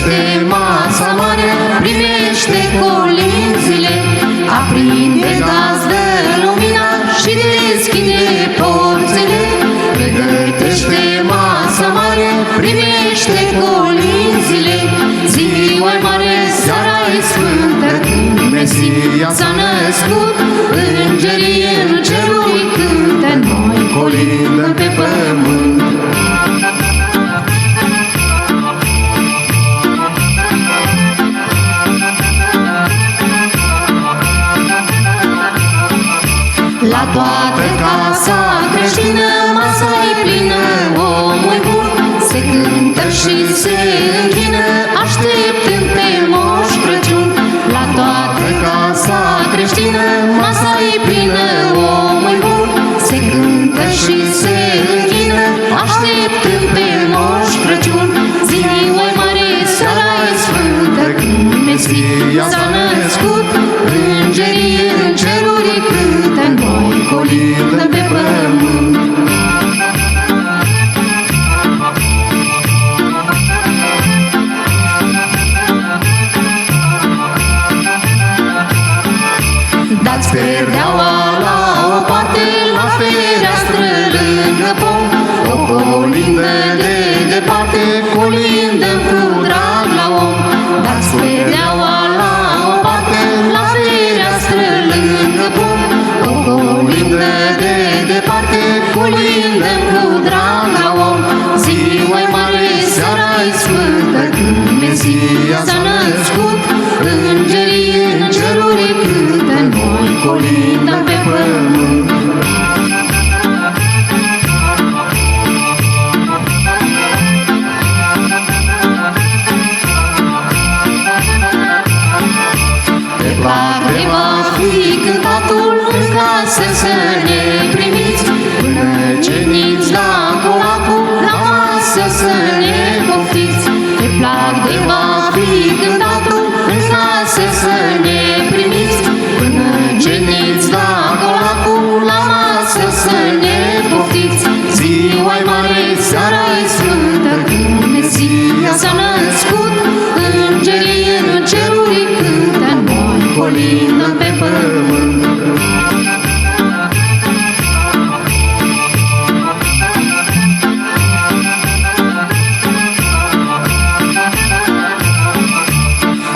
pregătește masa mare, primește colinzile, aprinde gazdă lumina și deschide porțile. Pregătește masa mare, primește colinzile, ziua-i mare, seara-i sfântă, când Mesia s-a născut. Îngerii în ceruri cântă, noi colindăm pe pământ. La toată casa creștină, masa-i plină, omul bun se cântă și se închină, așteptând pe Moș Crăciun. La toată casa creștină, masa-i plină, omul bun se cântă și se închină, așteptând pe Moș Crăciun. Ziua-i mare, seara-i sfântă, când Mesia s-a născut. Îngerii în ceruri cântă, noi colindăm pe pământ. Dați perdeaua la o parte, la fereastră lângă pom, o colindă de departe, colindăm cu drag la om. Dați perdeaua la o parte, la fereastră lângă pom, o colindă de departe, colindăm cu drag la om. Ziua-i mare, seara-i sfântă, când Mesia s-a născut. Îngerii în ceruri cântă, noi colindăm pe pământ. Pe plac va fi cântatul în casă să ne primiți, până ceniți la colacul, la masă să ne poftiți. Pe plac va fi cântatul în casă să ne primiți, până ceniți la colacul, la masă să ne poftiți. Ziua-i mare, seara-i sfântă, când Mesia s-a născut. Îngerii în ceruri cântă, noi colindăm pe pământ.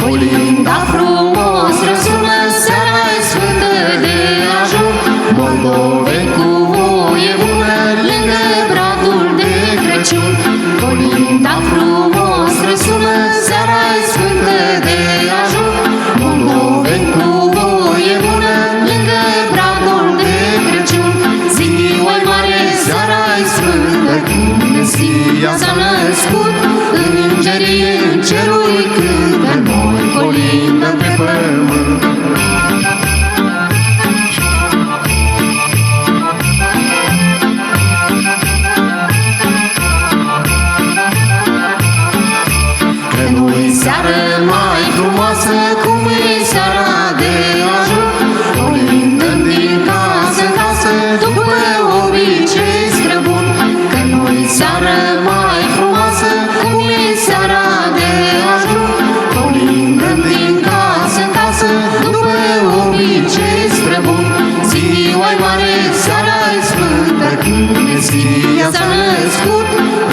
Colinda frumos răsună, seara-i sfântă de ajun, moldoveni cu voie bună, lângă bradul de Crăciun. Colinda frumos răsună, seara-i sfântă de ajun, moldoveni cu voie bună, lângă bradul de Crăciun. Ziua-i mare, seara-i sfântă, când Mesia s-a născut. Îngerii în ceruri cântă, noi colindăm pe pământ. Că nu-i seară mai frumoasă cum e seara de ajun, colindăm din casă în casă, după obicei străbun. Că nu-i seară mai frumoasă cum e seara de ajun, colindăm din casă în casă, după obicei străbun. Ziua-i mare, seara-i sfântă, când Mesia s-a născut.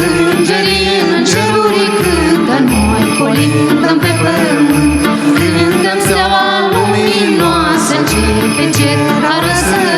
Îngerii în ceruri cântă, noi colindăm pe pământ. Cântăm steaua luminoasă ce pe cer a răsărit.